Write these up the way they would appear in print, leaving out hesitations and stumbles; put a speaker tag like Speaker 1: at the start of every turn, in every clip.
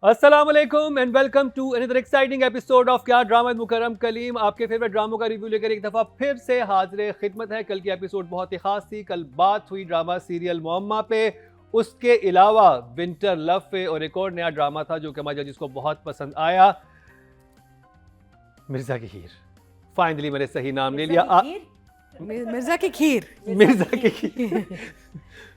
Speaker 1: अस्सलाम वालेकुम and welcome to another exciting episode of Kya drama with Mukarram Kaleem. आपके फेवरेट ड्रामों का रिव्यू लेकर एक दफ़ा फिर से हाजिर खिदमत है। कल की एपिसोड बहुत ही खास थी। कल बात हुई ड्रामा सीरियल मुअम्मा पे, उसके अलावा विंटर लव पे, और एक और नया ड्रामा था जो कि हमारे जजिस को बहुत पसंद आया, मिर्जा की खीर। फाइनली मैंने सही नाम ले लिया।
Speaker 2: मिर्जा की खीर।
Speaker 1: मिर्जा की खीर।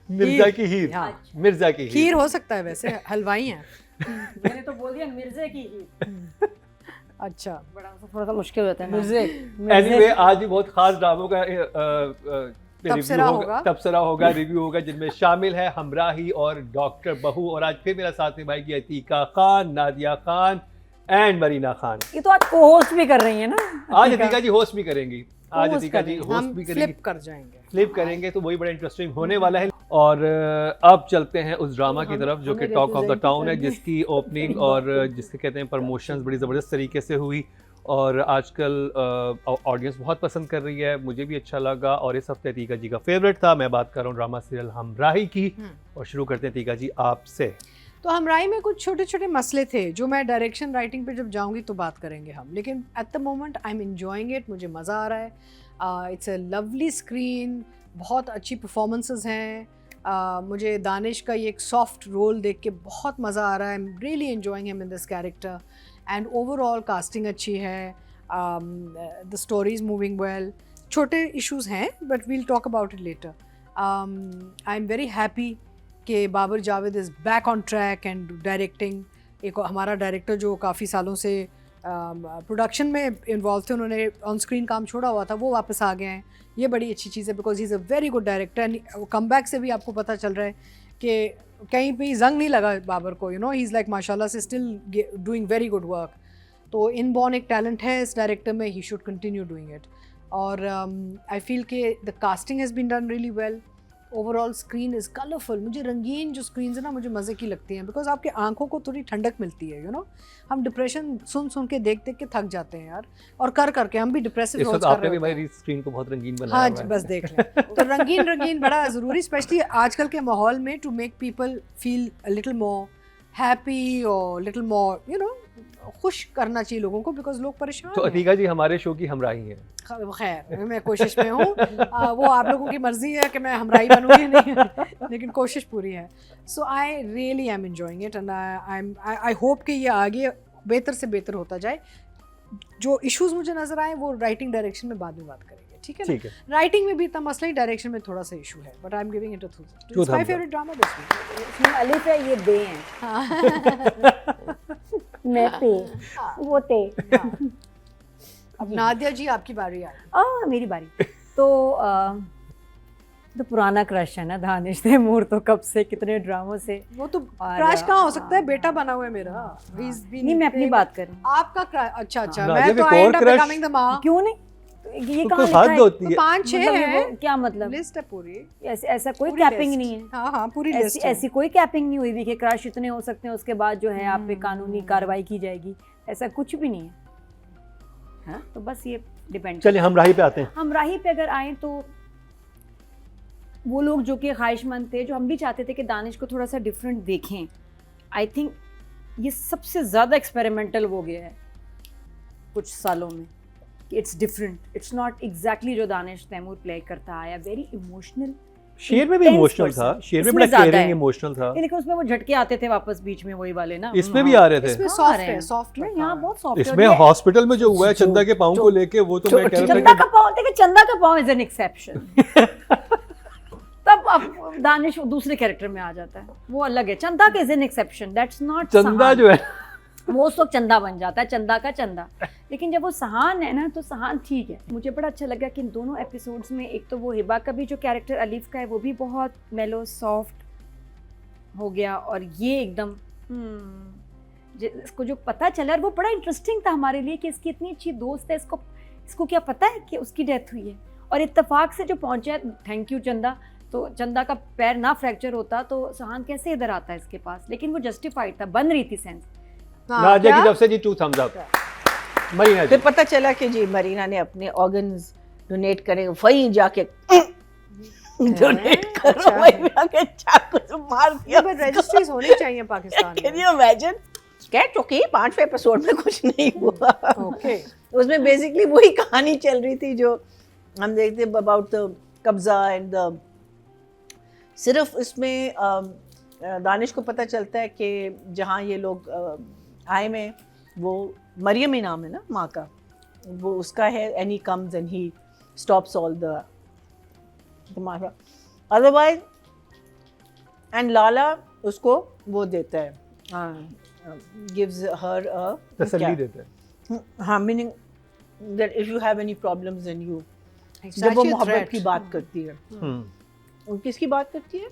Speaker 1: मिर्जा की खीर। मिर्जा की
Speaker 2: खीर हो सकता है, वैसे हलवाई हैं।
Speaker 3: मैंने तो बोल दिया मिर्जे की ही।
Speaker 2: अच्छा,
Speaker 3: बड़ा थोड़ा सा मुश्किल होता है
Speaker 2: मिर्जे।
Speaker 1: एनीवे आज भी बहुत खास ड्रामों का तबसरा होगा, रिव्यू होगा, जिनमें शामिल है हमराही और डॉक्टर बहू। और आज फिर मेरा साथ निभाएगी अतीका खान, नादिया खान एंड मरीना खान।
Speaker 3: ये तो आज को होस्ट भी कर रही है ना।
Speaker 1: आज अतीका जी होस्ट भी करेंगी। आज अतीका जी होस्ट भी करेंगी,
Speaker 2: फ्लिप कर जाएंगे,
Speaker 1: फ्लिप करेंगे, तो वही बड़ा इंटरेस्टिंग होने वाला है। और अब चलते हैं उस ड्रामा की तरफ जो कि टॉक ऑफ द टाउन है, जिसकी ओपनिंग और जिसके कहते हैं प्रमोशंस बड़ी ज़बरदस्त तरीके से हुई और आजकल ऑडियंस बहुत पसंद कर रही है। मुझे भी अच्छा लगा और इस हफ्ते अतीका जी का फेवरेट था। मैं बात कर रहा हूँ ड्रामा सीरियल हमराही की। और शुरू करते हैं अतीका जी आपसे।
Speaker 2: तो हमराही में कुछ छोटे छोटे मसले थे जो मैं डायरेक्शन राइटिंग पे जब जाऊंगी तो बात करेंगे हम, लेकिन at the moment I am enjoying it. मुझे मज़ा आ रहा है। इट्स अ लवली स्क्रीन, बहुत अच्छी परफॉर्मेंसेस हैं। मुझे दानिश का ये एक सॉफ्ट रोल देख के बहुत मज़ा आ रहा है। I am really enjoying him in this character and overall casting अच्छी है। The story is moving well. छोटे इश्यूज हैं but we'll talk about it later. I am very happy कि Babar Javed is back on track and directing. एक हमारा director जो काफ़ी सालों से प्रोडक्शन में इन्वॉल्व थे, उन्होंने ऑन स्क्रीन काम छोड़ा हुआ था, वो वापस आ गए हैं। ये बड़ी अच्छी चीज़ है because he is a very good director and come back से भी आपको पता चल रहा है कि कहीं भी जंग नहीं लगा बाबर को। You know he is like माशाल्लाह से still doing very good work. तो इनबॉर्न एक टैलेंट है इस डायरेक्टर में, he should continue doing it. और आई फील कि the casting has been done really well. Overall screen is colourful. मुझे रंगीन जो स्क्रीन है ना, मुझे मज़े की लगती हैं बिकॉज आपके आंखों को थोड़ी ठंडक मिलती है। यू नो हम डिप्रेशन सुन के देख के थक जाते हैं यार, और कर करके हम भी डिप्रेसिव रोल्स कर
Speaker 1: आपने
Speaker 2: रहे
Speaker 1: भी
Speaker 2: होते हैं।
Speaker 1: मेरी स्क्रीन को बहुत रंगीन बनाया
Speaker 2: हाँ
Speaker 1: हुआ
Speaker 2: जी,
Speaker 1: है।
Speaker 2: बस देख लें। तो रंगीन बड़ा ज़रूरी, स्पेशली आजकल के माहौल में, to make people feel a little more happy और लिटिल मोर यू नो खुश करना चाहिए लोगों को, बिकॉज लोग परेशान
Speaker 1: तो
Speaker 2: हैं।
Speaker 1: अतीका जी हमारे शो की हमराही है।
Speaker 2: खैर मैं कोशिश में हूँ। वो आप लोगों की मर्जी है कि मैं हमराही बनूँगी नहीं, लेकिन कोशिश पूरी है। So I really am enjoying it and I hope कि ये आगे बेहतर से बेहतर होता जाए। जो इश्यूज मुझे नजर आए वो राइटिंग डायरेक्शन में बाद में बात करेंगे, ठीक है ना?
Speaker 1: ठीक है।
Speaker 2: राइटिंग में भी इतना मसला ही, डायरेक्शन में थोड़ा सा इशू है, but I am giving it a through. It's my favourite drama this week.
Speaker 3: इसमें अलिफ है, ये बे हैं। मैं पे, वो ते।
Speaker 2: अब नादिया जी आपकी बारी आई।
Speaker 3: मेरी बारी। तो पुराना क्रश है ना दानिश तैमूर, तो कब से कितने ड्रामों से।
Speaker 2: वो तो क्रश कहाँ हो सकता है, बेटा बना हुआ है मेरा।
Speaker 3: नहीं, मैं अपनी बात कर रही हूँ।
Speaker 2: आपका अच्छा
Speaker 1: नादिया
Speaker 2: मैं
Speaker 1: भी
Speaker 2: तो
Speaker 1: एक
Speaker 2: आई
Speaker 1: और
Speaker 2: and up
Speaker 1: crush-
Speaker 2: becoming the मां।
Speaker 3: क्यों नहीं? तो ये
Speaker 1: तो
Speaker 3: कहाँ
Speaker 1: कोई
Speaker 3: लिखा
Speaker 1: हद
Speaker 3: है?
Speaker 1: होती
Speaker 2: तो
Speaker 1: है।
Speaker 2: 5-6
Speaker 3: मतलब ये
Speaker 2: है,
Speaker 3: वो क्या मतलब?
Speaker 2: लिस्ट है पूरी।
Speaker 3: ऐसा कोई
Speaker 2: पूरी
Speaker 3: कैपिंग
Speaker 2: लिस्ट।
Speaker 3: नहीं है।
Speaker 2: हाँ पूरी
Speaker 3: ऐसी
Speaker 2: लिस्ट है।
Speaker 3: ऐसी कोई कैपिंग नहीं हुई थी कि क्रश इतने हो सकते हैं, उसके बाद जो है आप पे कानूनी कार्रवाई की जाएगी, ऐसा कुछ भी नहीं है। हाँ, तो बस ये डिपेंड।
Speaker 1: चलिए हमराही पे आते हैं।
Speaker 3: हमराही पे अगर आए तो वो लोग जो कि ख्वाहिशमंद थे, जो हम भी चाहते थे कि दानिश को थोड़ा सा डिफरेंट देखें, आई थिंक ये सबसे ज़्यादा एक्सपेरिमेंटल हो गया है कुछ सालों में कि it's different, it's not exactly जो दानिश तैमूर प्ले करता आया। Very emotional.
Speaker 1: शेर में भी
Speaker 3: Intense
Speaker 1: इमोशनल
Speaker 3: person.
Speaker 1: था, शेर में
Speaker 3: इसमें
Speaker 1: बड़ा
Speaker 3: ज़्यादा
Speaker 1: केयरिंग
Speaker 3: है।
Speaker 1: इमोशनल था।
Speaker 3: लेकिन उसमें वो झटके आते थे वापस बीच में, वही वाले ना।
Speaker 1: इसमें भी आ रहे थे।
Speaker 2: इसमें
Speaker 3: हाँ,
Speaker 2: सॉफ्ट
Speaker 3: आ रहे
Speaker 2: है,
Speaker 3: हैं।
Speaker 2: सॉफ्ट है।
Speaker 3: यहाँ बहुत सॉफ्ट
Speaker 1: इसमें हॉस्पिटल में जो हुआ है चंदा के पाँव को लेके, वो तो मैं कह रहा
Speaker 3: चंदा
Speaker 1: था
Speaker 3: का पाँव, देखिए चंदा का पाँव इज एन एक्सेप्शन। तब अब दानिश दूसरे कैरेक्टर में आ जाता है, वो अलग है। चंदा का is an exception, that's not
Speaker 1: चंदा जो है
Speaker 3: वो उस वक्त चंदा बन जाता है, चंदा का चंदा। लेकिन जब वो सहान है ना, तो सहान ठीक है। मुझे बड़ा अच्छा लगा कि इन दोनों एपिसोड्स में एक तो वो हिबा का भी जो कैरेक्टर अलीफ का है वो भी बहुत मेलो सॉफ्ट हो गया, और ये एकदम इसको जो पता चला, और वो बड़ा इंटरेस्टिंग था हमारे लिए कि इसकी इतनी अच्छी दोस्त है, इसको क्या पता है कि उसकी डेथ हुई है, और इत्तेफाक से जो पहुंचा है। थैंक यू चंदा। तो चंदा का पैर ना फ्रैक्चर होता तो सहान कैसे इधर आता है इसके पास, लेकिन वो जस्टिफाइड था, बन रही थी सेंस।
Speaker 1: नादिया की तरफ से जी 2 thumbs up। मरीना जी
Speaker 4: फिर पता चला कि जी मरीना ने अपने ऑर्गन्स डोनेट करे, वहीं जाके डोनेट करो,
Speaker 2: अच्छा।
Speaker 4: वहीं जाके चाकू से मार दिया।
Speaker 2: बट रजिस्ट्रीज होनी चाहिए पाकिस्तान
Speaker 4: कैन
Speaker 2: में।
Speaker 4: You imagine? स्केच ओके 5वें एपिसोड में कुछ नहीं हुआ
Speaker 2: Okay.
Speaker 4: उसमें बेसिकली वही कहानी चल रही थी जो हम देखते अबाउट द कब्जा एंड द सिर्फ इसमें दानिश को पता चलता है कि जहाँ ये लोग आए में वो मरियम ही नाम है ना माँ का, वो उसका है, and he comes and he stops all the मारा अदरवाइज, एंड लाला उसको वो देता है, गिव्स हर
Speaker 1: तसल्ली देते हैं।
Speaker 4: हाँ, meaning that if you have any problems in you,
Speaker 2: It's
Speaker 4: जब वो
Speaker 2: actually a
Speaker 4: मोहब्बत
Speaker 2: threat.
Speaker 4: की बात करती है,
Speaker 1: हम्म।
Speaker 4: किसकी बात करती है,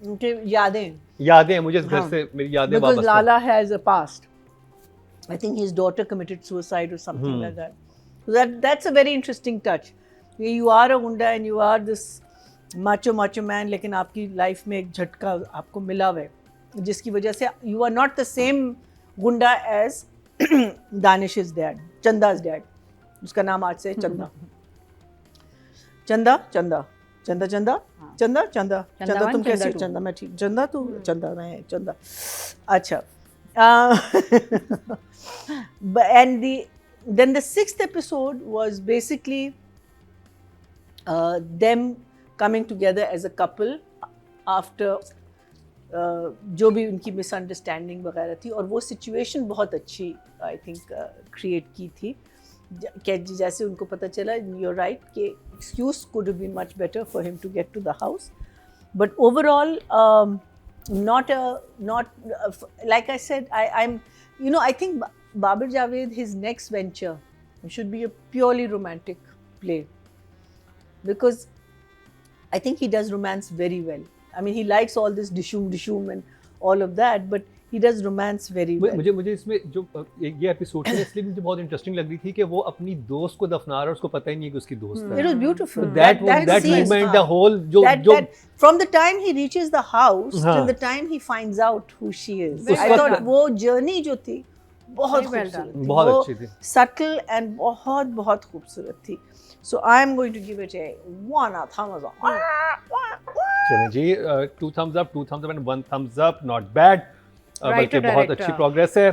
Speaker 4: उनके यादें,
Speaker 1: यादें मुझे इस घर
Speaker 4: हाँ।
Speaker 1: से मेरी यादें
Speaker 4: because
Speaker 1: वापस
Speaker 4: Lala has a past. I think his daughter committed suicide or something like that. So that's a very interesting touch. You are a गुंडा and you are this macho man, लेकिन आपकी लाइफ में एक झटका आपको मिला हुआ है जिसकी वजह से you are not the same गुंडा as Danish's dad, Chanda's dad. उसका नाम आज से चंदा, चंदा चंदा चंदा चंदा चंदा चंदा चंदा, तुम कैसी हो? चंदा मैं ठीक, चंदा तू, चंदा मैं चंदा, अच्छा। And then the 6th episode was basically them coming together as a couple after जो भी उनकी मिसअंडरस्टैंडिंग वगैरह थी, और वो सिचुएशन बहुत अच्छी आई थिंक क्रिएट की थी, जैसे उनको पता चला, you're right, कि excuse could have been much better for him to get to the house, but overall not like I said, I'm I think Babar Javed, his next venture should be a purely romantic play, because I think he does romance very well. I mean, he likes all this dishum and all of that, but he does romance very well.
Speaker 1: मुझे इसमें जो ये episode है इसलिए मुझे बहुत interesting लग रही थी कि वो अपनी दोस्त को दफना रहा है और उसको पता ही नहीं है कि उसकी दोस्त है।
Speaker 4: It was beautiful.
Speaker 1: That
Speaker 4: scene,
Speaker 1: moment, the whole
Speaker 4: that from the time he reaches the house
Speaker 1: हाँ.
Speaker 4: till the time he finds out who she is.
Speaker 1: Very
Speaker 4: I
Speaker 1: well
Speaker 4: thought
Speaker 1: done.
Speaker 4: वो journey जो थी बहुत
Speaker 2: Very well
Speaker 4: खूबसूरत
Speaker 2: done.
Speaker 4: थी,
Speaker 1: बहुत
Speaker 4: वो
Speaker 1: अच्छी थी।
Speaker 4: subtle and बहुत खूबसूरत थी. So I am going to give it a 1 thumbs up.
Speaker 1: चलें जी, 2 thumbs up, 2 thumbs up and 1 thumbs up, not bad. बल्कि बहुत अच्छी प्रोग्रेस है।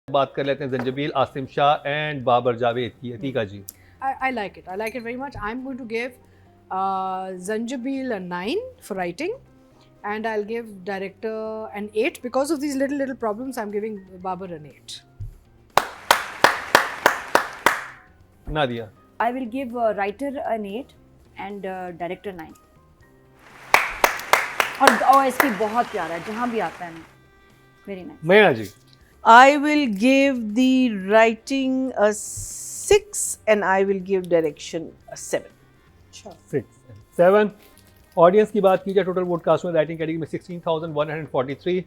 Speaker 1: बात कर लेते हैं जंजबील, आसिम शाह एंड बाबर जावेद की। अतीका जी,
Speaker 2: I like it. I like it very much. I'm going to give Zanjabil a 9 for writing, and I'll give director an 8 because of these little problems. I'm giving Babar an 8.
Speaker 1: Nadia,
Speaker 3: I will give writer an 8 and director 9. और इसकी बहुत प्यारा है, जहाँ भी आता है ना, very nice.
Speaker 1: मैना जी,
Speaker 4: I will give the writing a 6 and I will give direction a 7.
Speaker 1: 6 and 7। Audience की बात की जाए, टोटल वोटकास्ट में राइटिंग कैटेगरी में 16,143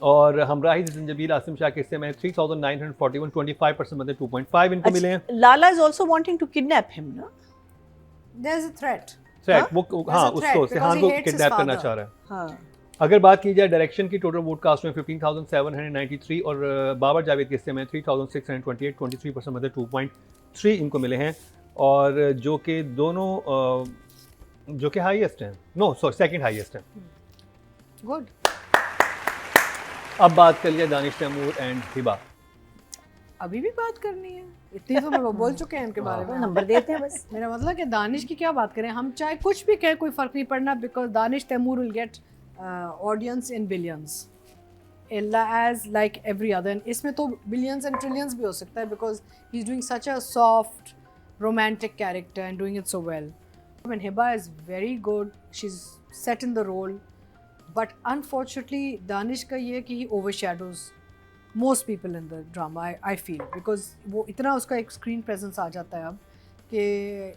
Speaker 1: और हमराही जंजबील आसिम शाह के हिस्से में 3,941, 25% मतलब 2.5 इनको मिले हैं।
Speaker 4: Lala is also wanting to kidnap him, no?
Speaker 2: There's a threat.
Speaker 1: Threat, वो हाँ
Speaker 2: a threat
Speaker 1: उसको
Speaker 2: because
Speaker 1: सिहान
Speaker 2: he
Speaker 1: को
Speaker 2: hates his
Speaker 1: किडनैप करना
Speaker 2: father.
Speaker 1: चाह रहा है।
Speaker 4: हाँ.
Speaker 1: अगर बात की जाए डायरेक्शन की, टोटल वोटकास्ट में 15,793 और बाबर जावेद के हिस्से में 3,628, 23% मतलब 2.3 इनको मिले हैं, और जो कि दोनों जो कि हाईएस्ट हैं, नो सॉरी सेकंड हाईएस्ट हैं।
Speaker 2: Good.
Speaker 1: अब बात कर लिया दानिश तैमूर एंड हिबा।
Speaker 2: अभी भी बात करनी है, इतनी तो मैं बोल चुके हैं इनके बारे में।
Speaker 3: नंबर देते हैं बस।
Speaker 2: मेरा मतलब कि दानिश की क्या बात करें, हम चाहे कुछ भी कहें कोई फ़र्क नहीं पड़ना, because Danish Taimoor will get audience in billions as like every other. इसमें तो बिलियंस एंड ट्रिलियंस भी हो सकता है, because he is doing such a soft romantic character and doing it so well. And Hiba is very good, she's set in the role, but unfortunately Danish का ये है कि he overshadows most people in the drama, I feel, because वो इतना उसका एक screen presence आ जाता है अब कि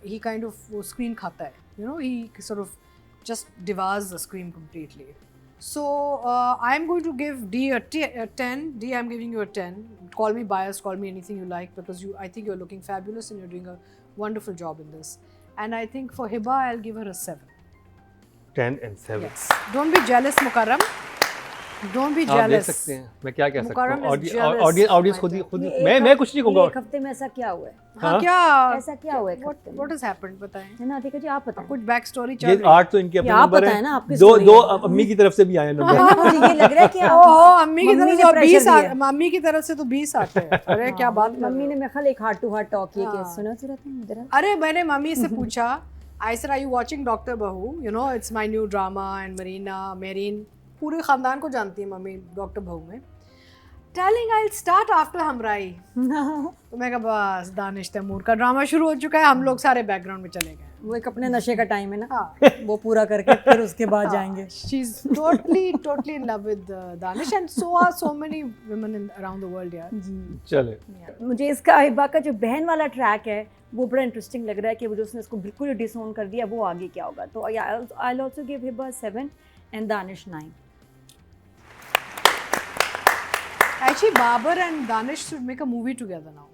Speaker 2: he kind of वो screen खाता है, he sort of just devours the screen completely. So I'm going to give D a 10. D, I'm giving you a 10. Call me biased, call me anything you like, because I think you're looking fabulous and you're doing a wonderful job in this. And I think for Hiba, I'll give her a 7.
Speaker 1: 10 and 7।
Speaker 2: Yes. Don't be jealous, Mukarram. Don't be
Speaker 1: आप देख
Speaker 2: jealous.
Speaker 1: सकते हैं मैं क्या कह सकता
Speaker 2: मुकर्रम
Speaker 1: हूँ,
Speaker 2: is jealous,
Speaker 1: audience
Speaker 2: my
Speaker 1: खुद ही
Speaker 2: dear.
Speaker 1: खुद
Speaker 3: ये
Speaker 1: मैं
Speaker 3: एक
Speaker 1: मैं कुछ नहीं कहूँगा।
Speaker 3: एक हफ्ते में ऐसा क्या हुआ है?
Speaker 2: हाँ
Speaker 1: हाँ?
Speaker 2: क्या
Speaker 3: ऐसा क्या हुआ है एक हफ्ते में?
Speaker 2: व्हाट हैज हैपेंड बताएं।
Speaker 3: है ना अधिका जी, आप बताएं।
Speaker 2: कुछ बैक स्टोरी चल
Speaker 1: ये
Speaker 2: रही है।
Speaker 1: 8 तो इनके अपने
Speaker 3: ये आप
Speaker 1: नंबर
Speaker 3: बताएं
Speaker 1: हैं,
Speaker 3: ना, आपकी
Speaker 1: दो
Speaker 3: story
Speaker 1: दो
Speaker 3: है।
Speaker 1: अम्मी की तरफ से भी आए हैं नंबर।
Speaker 3: हाँ, मुझे ये लग रहा है कि
Speaker 2: ओहो अम्मी की तरफ
Speaker 3: मम्मी
Speaker 2: से
Speaker 3: ने
Speaker 2: 20
Speaker 3: pressure दिया।
Speaker 2: मम्मी की तरफ से तो 20 आते हैं। अरे क्या
Speaker 3: हाँ,
Speaker 2: बात कर
Speaker 3: मम्मी
Speaker 2: रहे
Speaker 3: ने
Speaker 2: हो?
Speaker 3: मेरे ख्याल एक हार्ट टू हार्ट टॉक किया कि
Speaker 2: हाँ।
Speaker 3: सुनो जरा तुम इधर आओ।
Speaker 2: अरे मैंने मम्मी से पूछा I said are you watching doctor Bahu, you know it's my new drama and मेरीन पूरे खानदान को जानती है मम्मी डॉक्टर बहू में। Telling I will start after हमराई। तो मैं कहा बस दानिश तैमूर का ड्रामा शुरू हो चुका है, हम लोग सारे बैकग्राउंड में चले गए।
Speaker 3: वो एक अपने नशे का टाइम है ना,
Speaker 2: हाँ
Speaker 3: वो पूरा करके फिर उसके बाद जाएंगे।
Speaker 2: She is totally in love with Danish and so are so many women around the world यार।
Speaker 3: जी।
Speaker 1: चले
Speaker 3: मुझे इसका हिबा का जो बहन वाला ट्रैक है वो बड़ा इंटरेस्टिंग लग रहा है कि वो जो उसने इसको बिल्कुल ही डिसोन कर दिया, वो आगे क्या होगा। तो I will also give Hiba 7 and Danish 9।
Speaker 2: Actually Babar and Danish should make a movie together now.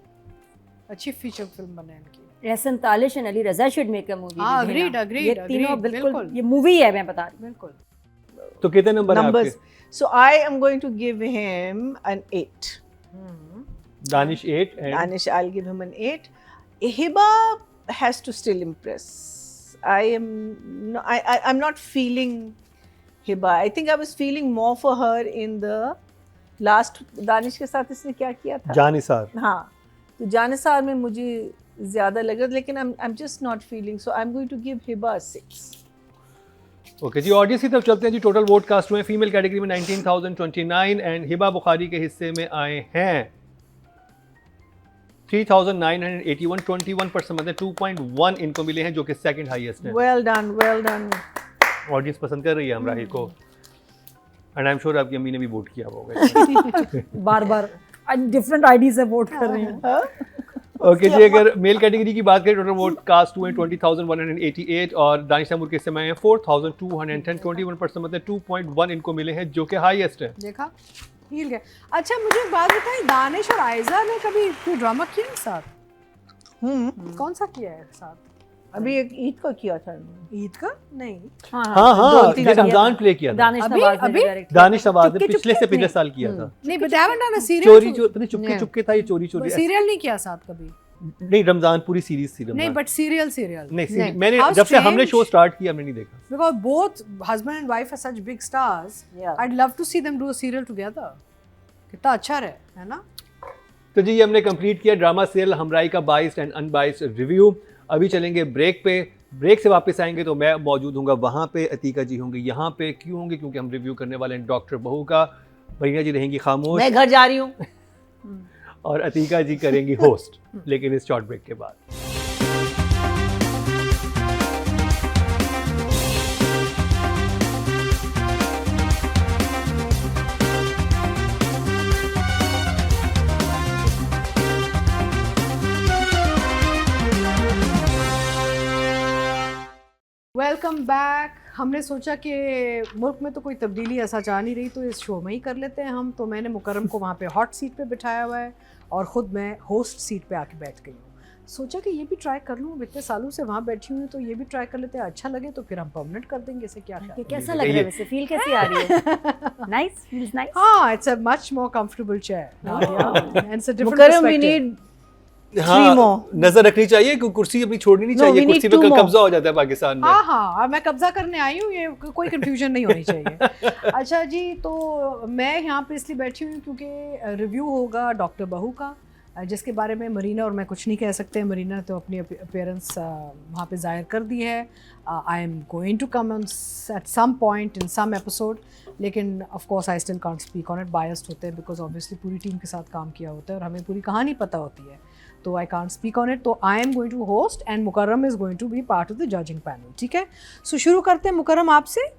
Speaker 2: अच्छी फीचर फिल्म बने इनकी।
Speaker 3: Ehsan Talish and Ali Raza should make a movie.
Speaker 2: हाँ, agreed,
Speaker 3: ये तीनों
Speaker 2: agreed,
Speaker 3: बिल्कुल
Speaker 2: बिल्कुल।
Speaker 3: ये मूवी है, मैं बता रही
Speaker 2: बिल्कुल।
Speaker 1: तो कितने नंबर हैं
Speaker 4: Numbers.
Speaker 1: आपके?
Speaker 4: So I am going to give him an 8.
Speaker 1: Danish 8 and
Speaker 4: Danish, I'll give him an 8. Hiba has to still impress. I'm not feeling Hiba. I think I was feeling more for her in the last. Danish के साथ इसने क्या किया था?
Speaker 1: जानिसार।
Speaker 4: हाँ, तो जानिसार में मुझे ज़्यादा लगा, लेकिन I'm just not feeling. So I'm going to give Hiba a 6.
Speaker 1: Okay जी, ऑडियंस की तरफ चलते हैं जी। टोटल वोट कास्ट हुए फीमेल कैटेगरी में 19,029 एंड हिबा बुखारी के हिस्से में आए हैं 3,981, 21% मतलब 2.1 इनको मिले हैं, जो कि सेकंड हाईएस्ट है।
Speaker 4: Well done, well done.
Speaker 1: Audience पसंद कर रही है हमराही को एंड आई एम श्योर आपकी अम्मी ने भी वोट किया होगा।
Speaker 3: बार बार डिफरेंट आईडी से वोट कर रहे हैं।
Speaker 1: ओके जी, अगर मेल कैटेगरी की बात करें टोटल वोट कास्ट हुए 20,188 और दानिश तैमूर के हिस्से में आए हैं 4,210, 21% मतलब 2.1 इनको मिले हैं, जो कि हाईएस्ट है।
Speaker 2: देखा हिल गए। अच्छा मुझे एक बात बताइए, दानिश और आयजा ने कभी कोई ड्रामा किया है साथ? कौन सा किया है साथ?
Speaker 4: अभी एक ईद को किया था।
Speaker 2: ईद का? नहीं।
Speaker 1: हाँ हाँ, ये रमजान प्ले किया था
Speaker 3: दानिश
Speaker 2: अभी-
Speaker 3: नवाज ने
Speaker 2: अभी?
Speaker 3: direct
Speaker 1: दानिश नवाज ने
Speaker 2: चुपके
Speaker 1: पिछले से
Speaker 2: चुपके?
Speaker 1: पिछले साल किया था।
Speaker 2: नहीं but I haven't done a
Speaker 1: चोरी
Speaker 2: सीरियल।
Speaker 1: पता नहीं चुपके चुपके था, ये चोरी चोरी
Speaker 2: सीरियल नहीं किया साथ कभी?
Speaker 1: नहीं, रमजान पूरी सीरीज थी।
Speaker 2: नहीं
Speaker 1: रमजान
Speaker 2: बट सीरियल
Speaker 1: नहीं
Speaker 2: नहीं।
Speaker 1: मैंने
Speaker 2: How
Speaker 1: जब से हमने
Speaker 2: strange.
Speaker 1: शो स्टार्ट किया हमने नहीं देखा।
Speaker 2: Because both husband and wife are such big stars.
Speaker 4: Yeah.
Speaker 2: I'd love to see them do a serial together. कितना अच्छा रहे, है ना?
Speaker 1: तो जी, ये हमने कंप्लीट किया ड्रामा सीरियल हमराही का बाइस्ड एंड अनबाइस्ड रिव्यू। अभी चलेंगे ब्रेक पे। ब्रेक से वापस आएंगे तो मैं मौजूद हूँगा वहाँ पे, अतीका जी होंगे यहाँ पे। क्यों होंगे? क्योंकि हम रिव्यू करने वाले हैं डॉक्टर बहू का। मरीना जी रहेंगी खामोश
Speaker 4: मैं घर जा रही हूँ।
Speaker 1: और अतीका जी करेंगी होस्ट, लेकिन इस शॉर्ट ब्रेक के बाद।
Speaker 2: Welcome back. हमने सोचा कि मुल्क में तो कोई तब्दीली ऐसा चाह नहीं रही, तो इस शो में ही कर लेते हैं हम। तो मैंने मुकर्रम को वहाँ पे हॉट सीट पे बिठाया हुआ है और ख़ुद मैं होस्ट सीट पे आके बैठ गई हूँ। सोचा कि ये भी ट्राई कर लूँ, इतने सालों से वहाँ बैठी हुई हूँ, तो ये भी ट्राई कर लेते हैं। अच्छा लगे तो फिर हम परमानेंट कर देंगे। इसे क्या ख्याल
Speaker 3: ये
Speaker 2: है?
Speaker 3: कैसा लग रहा है वैसे? फील कैसी आ रही है? Nice, feels nice.
Speaker 2: हाँ, it's a much more comfortable chair. And it's a different
Speaker 4: Mukarram, we
Speaker 2: perspective.
Speaker 4: need
Speaker 1: हाँ,
Speaker 4: Three more.
Speaker 1: नजर रखनी चाहिए कि कुर्सी अपनी छोड़नी नहीं
Speaker 4: No,
Speaker 1: चाहिए।
Speaker 4: we need
Speaker 1: कुर्सी पे
Speaker 4: two more.
Speaker 1: कब्जा हो जाता है पाकिस्तान में।
Speaker 2: हाँ हाँ, मैं कब्जा करने आई हूँ, ये कोई कंफ्यूजन नहीं होनी चाहिए। अच्छा जी, तो मैं यहाँ पे इसलिए बैठी हुई हूँ क्योंकि रिव्यू होगा डॉक्टर बहू का, जिसके बारे में मरीना और मैं कुछ नहीं कह सकते। मरीना ने तो अपनी अपीयरेंस वहाँ पे ज़ाहिर कर दी है। I am going to come at some point in some episode, लेकिन of course I still can't speak on it. Biased होते हैं बिकॉज ऑब्वियसली पूरी टीम के साथ काम किया होता है और हमें पूरी कहानी पता होती है, तो I can't speak on it. तो I am going to host and Mukarram is going to be part of the judging panel. ठीक है, सो शुरू करते हैं मुकर्रम आपसे।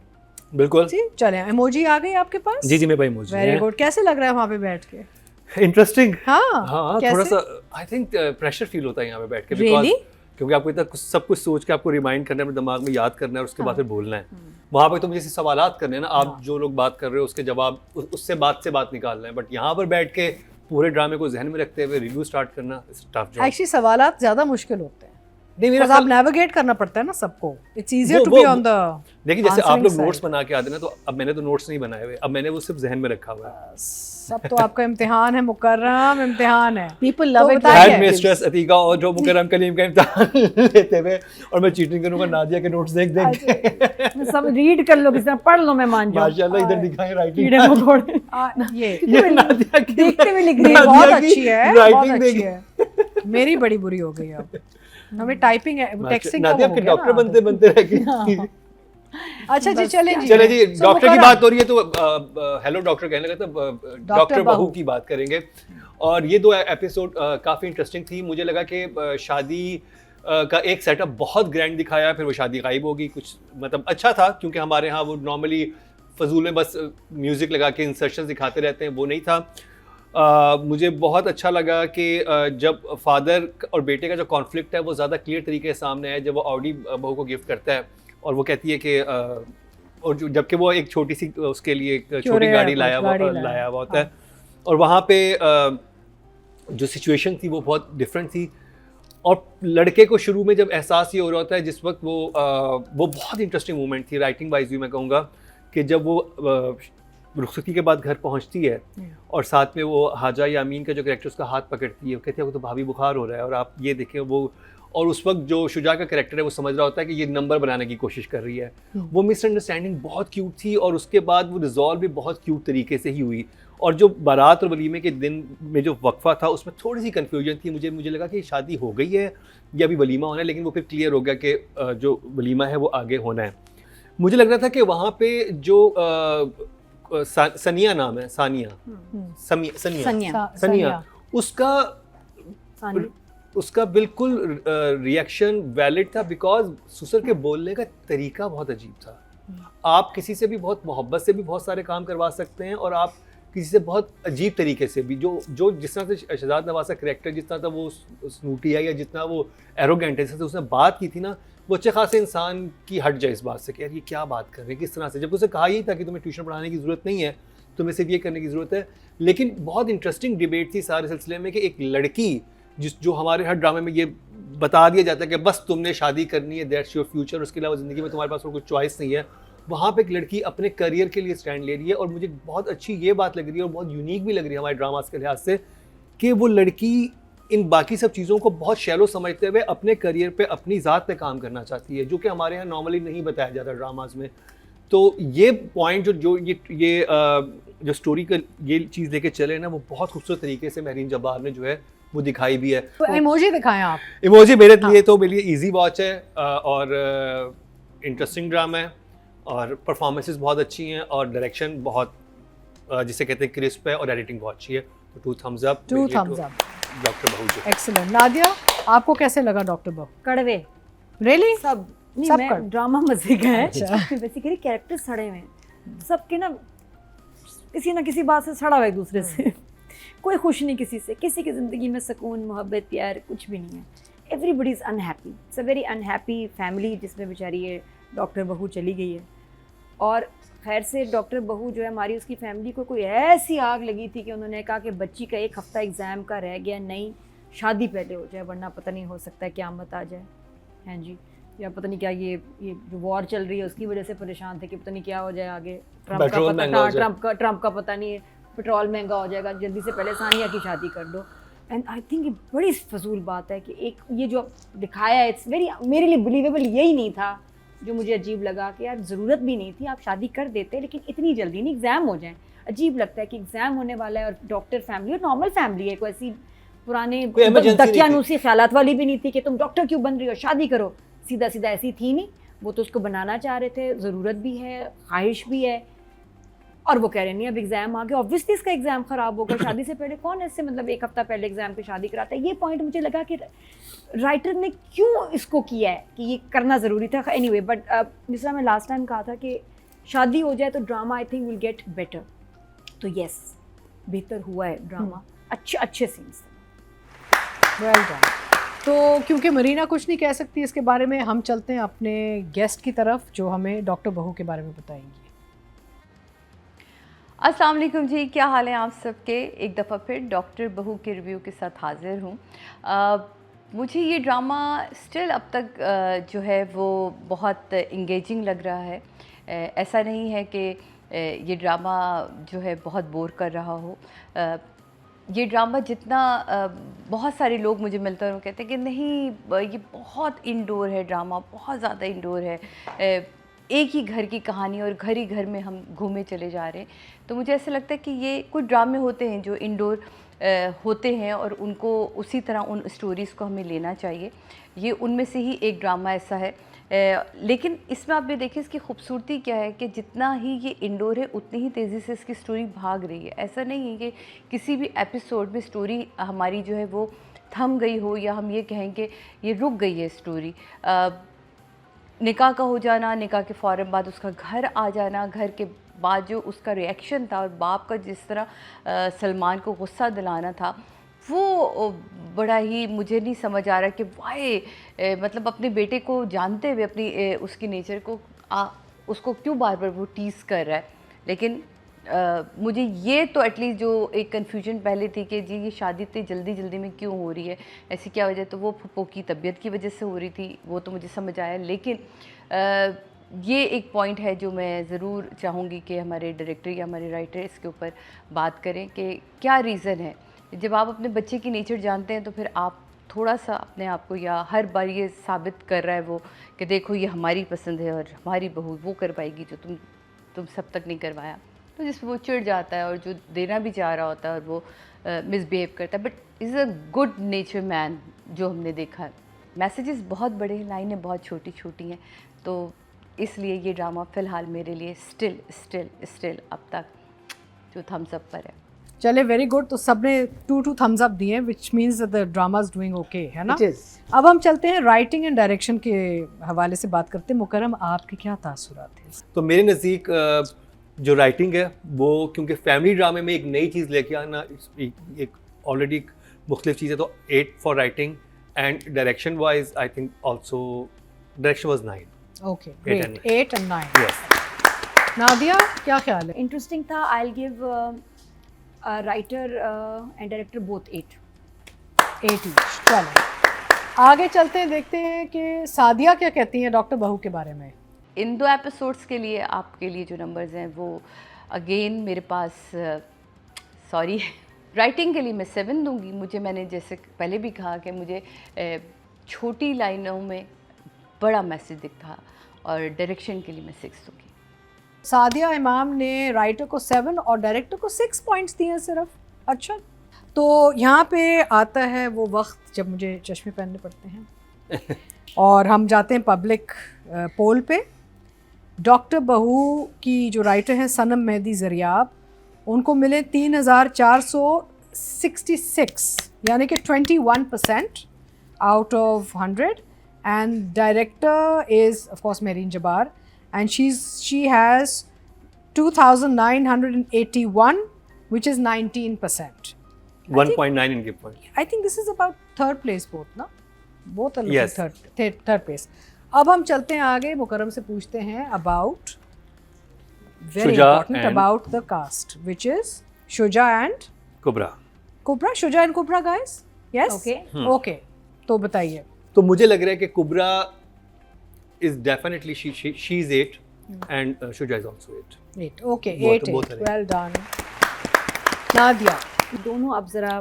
Speaker 1: बिल्कुल
Speaker 2: जी चलें, इमोजी आ गई आपके पास?
Speaker 1: जी जी, मैं भाई मौजूद
Speaker 2: वेरी
Speaker 1: हूँ।
Speaker 2: गुड। कैसे लग रहा है वहाँ पे बैठ के?
Speaker 1: इंटरेस्टिंग।
Speaker 2: हाँ
Speaker 1: हाँ,
Speaker 2: कैसे?
Speaker 1: थोड़ा सा आई थिंक प्रेशर फील होता है यहाँ पे बैठ के।
Speaker 2: Really?
Speaker 1: because क्योंकि आपको इतना सब कुछ सोच के आपको रिमाइंड करना है, अपने दिमाग में याद करना है और उसके बाद फिर बोलना है। वहाँ पे तो मुझे सवालात करने हैं ना, आप जो लोग बात कर रहे हो उसके जवाब उससे बात से बात निकालना है। बट यहाँ पर बैठ के पूरे ड्रामे को जहन में रखते हुए रिव्यू स्टार्ट करना टफ जॉब।
Speaker 2: एक्चुअली सवालात ज़्यादा मुश्किल होते हैं।
Speaker 1: नहीं मेरा
Speaker 2: Because आप नेविगेट करना पड़ता है ना सबको, it's easier to be on the.
Speaker 1: देखिए जैसे आप
Speaker 2: answering
Speaker 1: लोग
Speaker 2: side.
Speaker 1: नोट्स बना के आते हैं ना, तो अब मैंने तो नोट्स नहीं बनाए हुए, अब मैंने वो सिर्फ जहन में रखा हुआ है।
Speaker 2: सब तो आपका इम्तिहान है मुकर्रम, इम्तिहान है।
Speaker 4: People love
Speaker 2: तो
Speaker 4: it.
Speaker 2: बताइए।
Speaker 4: when
Speaker 1: शायद
Speaker 4: it
Speaker 1: मैं
Speaker 4: gives-
Speaker 1: स्ट्रेस अतीका और जो मुकर्रम कलीम का इम्तिहान लेते हुए, और मैं चीटिंग करूंगा नादिया के नोट्स देख देख के।
Speaker 3: सब रीड कर लो, किसी तरह पढ़ लो, मैं मान जाऊँ।
Speaker 1: माशाल्लाह इधर दिखाएं राइटिंग,
Speaker 3: कीड़े मकोड़े
Speaker 2: ये
Speaker 1: ये नादिया की
Speaker 3: देखते हुए लिख रही
Speaker 2: ये
Speaker 3: है।
Speaker 2: बहुत
Speaker 1: नादिया की
Speaker 2: अच्छी है, बहुत
Speaker 1: writing
Speaker 2: अच्छी
Speaker 1: देखिए।
Speaker 2: है। मेरी बड़ी बुरी हो गई अब, हमें टाइपिंग है, टेक्स्टिंग का
Speaker 1: नादिया
Speaker 2: हो
Speaker 1: के
Speaker 2: गया
Speaker 1: डॉक्टर
Speaker 2: ना।
Speaker 1: बनते बनते रह गए।
Speaker 2: अच्छा जी, चले जी।
Speaker 1: चले जी,
Speaker 2: So,
Speaker 1: डॉक्टर की
Speaker 2: मुकर्रम,
Speaker 1: बात हो रही है तो हेलो डॉक्टर कहने लगा, तो डॉक्टर बहू की बात करेंगे। और ये 2 एपिसोड काफ़ी इंटरेस्टिंग थी। मुझे लगा कि शादी का एक सेटअप बहुत ग्रैंड दिखाया, फिर वो शादी गायब होगी, कुछ मतलब अच्छा था, क्योंकि हमारे यहाँ वो नॉर्मली फजूल में बस म्यूज़िक लगा के इंसर्शन दिखाते रहते हैं, वो नहीं था। मुझे बहुत अच्छा लगा कि जब फादर और बेटे का जो कॉन्फ्लिक्ट है वो ज़्यादा क्लियर तरीके से सामने आया, जब वो ऑडी बहू को गिफ्ट करता है और वो कहती है कि और जबकि वो एक छोटी सी उसके लिए एक छोटी गाड़ी लाया हुआ होता है, और वहाँ पे जो सिचुएशन थी वो बहुत डिफरेंट थी। और लड़के को शुरू में जब एहसास ये हो रहा होता है, जिस वक्त वो बहुत इंटरेस्टिंग मोमेंट थी राइटिंग वाइज भी, मैं कहूँगा कि जब वो रुखसती के बाद घर पहुंचती है और साथ में वो हाजा यामीन का जो कैरेक्टर उसका हाथ पकड़ती है, वो कहती है वो तो भाभी बुखार हो रहा है और आप ये देखें वो, और उस वक्त जो शुजा का कैरेक्टर है वो समझ रहा होता है कि ये नंबर बनाने की कोशिश कर रही है। वो मिसअंडरस्टैंडिंग बहुत क्यूट थी, और उसके बाद वो रिजॉल्व भी बहुत क्यूट तरीके से ही हुई। और जो बारात और वलीमे के दिन में जो वक्फा था उसमें थोड़ी सी कन्फ्यूजन थी, मुझे लगा कि शादी हो गई है या अभी वलीमा होना है, लेकिन वो फिर क्लियर हो गया कि जो वलीमा है वो आगे होना है। मुझे लग रहा था कि वहाँ पे जो सनिया नाम है, सनिया उसका बिल्कुल रिएक्शन वैलिड था, बिकॉज सुसर के बोलने का तरीका बहुत अजीब था। आप किसी से भी बहुत मोहब्बत से भी बहुत सारे काम करवा सकते हैं, और आप किसी से बहुत अजीब तरीके से भी, जो जिस तरह से शहजाद नवाज का कैरेक्टर जितना था वो स्नूटी है या जितना वो एरोगेंट है, जैसे उसने बात की थी ना, वो अच्छे खासे इंसान की हट जाए इस बात से कि यार ये क्या बात कर रहे हैं, किस तरह से, जब उसे कहा यही था कि तुम्हें ट्यूशन पढ़ाने की ज़रूरत नहीं है, तुम्हें सिर्फ ये करने की ज़रूरत है। लेकिन बहुत इंटरेस्टिंग डिबेट थी सारे सिलसिले में कि एक लड़की जो हमारे हर ड्रामे में ये बता दिया जाता है कि बस तुमने शादी करनी है, दैट्स योर फ्यूचर, उसके अलावा ज़िंदगी में तुम्हारे पास और कोई चॉइस नहीं है, वहाँ पे एक लड़की अपने करियर के लिए स्टैंड ले रही है। और मुझे बहुत अच्छी ये बात लग रही है और बहुत यूनिक भी लग रही है हमारे ड्रामास के लिहाज से, कि वो लड़की इन बाकी सब चीज़ों को बहुत शैलो समझते हुए अपने करियर पे, अपनी ज़ात पे काम करना चाहती है, जो कि हमारे यहाँ नॉर्मली नहीं बताया जाता ड्रामास में। तो ये पॉइंट जो स्टोरी का ये चीज़ लेके चले ना, वो बहुत खूबसूरत तरीके से महरीन जब्बार ने जो है वो दिखाई भी है।
Speaker 2: तो इमोजी दिखाएं आप।
Speaker 1: इमोजी मेरे लिए तो मेरे लिए ईजी वॉच है, और इंटरेस्टिंग ड्रामा है, और परफॉर्मेंसेस बहुत अच्छी हैं, और डायरेक्शन बहुत जिसे कहते हैं क्रिस्प है, और एडिटिंग बहुत अच्छी है। तो 2 thumbs up डॉक्टर बहू जी।
Speaker 2: एक्सीलेंट। नादिया, आपको कैसे लगा डॉक्टर बहू?
Speaker 3: कड़वे
Speaker 2: रियली?
Speaker 3: सब नहीं,
Speaker 2: सब
Speaker 3: मैं
Speaker 2: कर-
Speaker 3: ड्रामा मजे का है।
Speaker 2: अच्छा।
Speaker 3: बेसिकली कैरेक्टर सड़े हुए हैं सबके ना, किसी ना किसी बात से सड़ा हुआ एक दूसरे से। कोई खुश नहीं किसी से, किसी की ज़िंदगी में सुकून, मोहब्बत, प्यार कुछ भी नहीं है। Everybody is unhappy, it's a very unhappy family जिसमें बेचारी ये डॉक्टर बहू चली गई है। और खैर से डॉक्टर बहू जो है हमारी, उसकी फैमिली को कोई ऐसी आग लगी थी कि उन्होंने कहा कि बच्ची का 1 हफ्ता एग्ज़ाम का रह गया, नहीं शादी पहले हो जाए, वरना पता नहीं हो सकता है क़यामत आ जाए। हाँ जी, या पता नहीं क्या ये जो वॉर चल रही है उसकी वजह से परेशान थे कि पता नहीं क्या हो जाए आगे। ट्रम्प का पता नहीं है, पेट्रोल महंगा हो जाएगा, जल्दी से पहले सानिया की शादी कर दो। एंड आई थिंक ये बड़ी फजूल बात है कि एक ये जो दिखाया है, इट्स वेरी, मेरे लिए बिलीवेबल यही नहीं था। जो मुझे अजीब लगा कि यार ज़रूरत भी नहीं थी, आप शादी कर देते, लेकिन इतनी जल्दी नहीं, एग्ज़ाम हो जाए। अजीब लगता है कि एग्ज़ाम होने वाला है और डॉक्टर फैमिली, और नॉर्मल फैमिली है, कोई ऐसी पुराने दकियानूसी ख्यालात वाली भी नहीं थी कि तुम डॉक्टर क्यों बन रही हो, शादी करो, सीधा सीधा ऐसी थी नहीं। वो तो उसको बनाना चाह रहे थे, ज़रूरत भी है, ख्वाहिश भी है, और वो कह रहे नहीं अब एग्ज़ाम आ गया, ऑब्वियसली इसका एग्ज़ाम ख़राब होगा, शादी से पहले कौन ऐसे मतलब 1 हफ्ता पहले एग्ज़ाम की शादी कराता है। ये पॉइंट मुझे लगा कि राइटर ने क्यों इसको किया है कि ये करना ज़रूरी था। एनीवे, बट जिस तरह मैं लास्ट टाइम कहा था कि शादी हो जाए तो drama I think will get better, तो यस, बेहतर हुआ है ड्रामा, अच्छे सीन्स।
Speaker 2: Well done. तो क्योंकि मरीना कुछ नहीं कह सकती इसके बारे में, हम चलते हैं अपने गेस्ट की तरफ जो हमें डॉक्टर बहू के बारे में बताएंगी।
Speaker 5: अस्सलाम वालेकुम जी, क्या हाल है आप सबके। एक दफ़ा फिर डॉक्टर बहू के रिव्यू के साथ हाज़िर हूँ। मुझे ये ड्रामा स्टिल अब तक जो है वो बहुत इंगेजिंग लग रहा है। ऐसा नहीं है कि ये ड्रामा जो है बहुत बोर कर रहा हो। ये ड्रामा जितना बहुत सारे लोग मुझे मिलते हैं और वो कहते हैं कि नहीं ये बहुत इंडोर है, ड्रामा बहुत ज़्यादा इंडोर है, एक ही घर की कहानी और घर ही घर में हम घूमे चले जा रहे हैं। तो मुझे ऐसा लगता है कि ये कुछ ड्रामे होते हैं जो इंडोर होते हैं और उनको उसी तरह उन स्टोरीज़ को हमें लेना चाहिए। ये उनमें से ही एक ड्रामा ऐसा है। लेकिन इसमें आप ये देखिए इसकी खूबसूरती क्या है कि जितना ही ये इंडोर है उतनी ही तेज़ी से इसकी स्टोरी भाग रही है। ऐसा नहीं है कि किसी भी एपिसोड में स्टोरी हमारी जो है वो थम गई हो या हम ये कहें कि ये रुक गई है स्टोरी। निकाह का हो जाना, निकाह के फ़ौरन बाद उसका घर आ जाना, घर के बाद जो उसका रिएक्शन था और बाप का जिस तरह सलमान को गुस्सा दिलाना था, वो बड़ा ही मुझे नहीं समझ आ रहा कि वाई मतलब अपने बेटे को जानते हुए अपनी उसकी नेचर को उसको क्यों बार बार वो टीज़ कर रहा है। लेकिन मुझे ये तो एटलीस्ट जो एक कन्फ्यूजन पहले थी कि जी ये शादी इतनी जल्दी जल्दी में क्यों हो रही है, ऐसी क्या वजह, तो वो फुप्पो की तबीयत की वजह से हो रही थी, वो तो मुझे समझ आया। लेकिन ये एक पॉइंट है जो मैं ज़रूर चाहूँगी कि हमारे डायरेक्टर या हमारे राइटर इसके ऊपर बात करें कि क्या रीज़न है। जब आप अपने बच्चे की नेचर जानते हैं तो फिर आप थोड़ा सा अपने आप को, या हर बार ये साबित कर रहा है वो कि देखो ये हमारी पसंद है और हमारी बहू वो कर पाएगी जो तुम सब तक नहीं करवाया, तो जिसमें वो चिढ़ जाता है और जो देना भी चाह रहा होता है और वो मिसबिहेव करता है। But is a good nature man जो हमने देखा है। मैसेजेस बहुत बड़े हैं, लाइनें बहुत छोटी छोटी हैं, तो इसलिए ये ड्रामा फ़िलहाल मेरे लिए स्टिल अब तक जो थम्स अप पर है।
Speaker 2: चले, वेरी गुड। तो सबने 2 थम्स अप दिए, which means that the drama is doing okay, है ना?
Speaker 4: It is.
Speaker 2: अब हम चलते हैं राइटिंग एंड डायरेक्शन के हवाले से बात करते हैं। मुकर्रम, आपके क्या तासुरात थे?
Speaker 1: तो मेरे नज़दीक जो राइटिंग है वो, क्योंकि फैमिली ड्रामे में एक नई चीज़ लेके आना एक ऑलरेडी मुख्तलिफ चीज़ है, तो 8 for writing and direction wise I think also direction was 9.
Speaker 2: Okay, great. 8 and 9.
Speaker 1: Yes.
Speaker 2: Nadia, क्या ख्याल है?
Speaker 3: इंटरेस्टिंग था। I will give writer and director both 8
Speaker 2: each. चलो आगे चलते हैं, देखते हैं कि सादिया क्या कहती हैं डॉक्टर बहू के बारे में।
Speaker 5: इन 2 एपिसोड्स के लिए आपके लिए जो नंबर्स हैं वो अगेन मेरे पास सॉरी राइटिंग के लिए मैं 7 दूंगी। मुझे, मैंने जैसे पहले भी कहा कि मुझे छोटी लाइनों में बड़ा मैसेज दिखता, और डायरेक्शन के लिए मैं 6 दूंगी।
Speaker 2: सादिया इमाम ने राइटर को 7 और डायरेक्टर को 6 पॉइंट्स दिए हैं सिर्फ। अच्छा, तो यहाँ पे आता है वो वक्त जब मुझे चश्मे पहनने पड़ते हैं और हम जाते हैं पब्लिक पोल पे। डॉक्टर बहू की जो राइटर हैं सनम मेहदी ज़रियाब, उनको मिले 3466, यानी कि 21% out of 100, and director is of course Mehreen Jabbar, and she has 2,981, which is 19%.
Speaker 1: 1.9 in give point.
Speaker 2: I think this is about third place both, ना? Both are looking
Speaker 1: Yes.
Speaker 2: third place. अब हम चलते हैं आगे, मुकर्रम से पूछते हैं about very
Speaker 1: Shuja
Speaker 2: important
Speaker 1: and-
Speaker 2: about the cast, which is Shuja and
Speaker 1: कुबरा.
Speaker 2: Kubra. Shuja and Kubra, guys? Yes?
Speaker 3: Okay.
Speaker 2: Okay. तो बताइए.
Speaker 1: तो मुझे लग रहा है कि Kubra is definitely she is 8 and Shuja is also 8.
Speaker 2: 8. Okay.
Speaker 1: Both-
Speaker 2: 8.
Speaker 1: both are
Speaker 2: 8. Well done. Nadia.
Speaker 3: दोनों अब ज़रा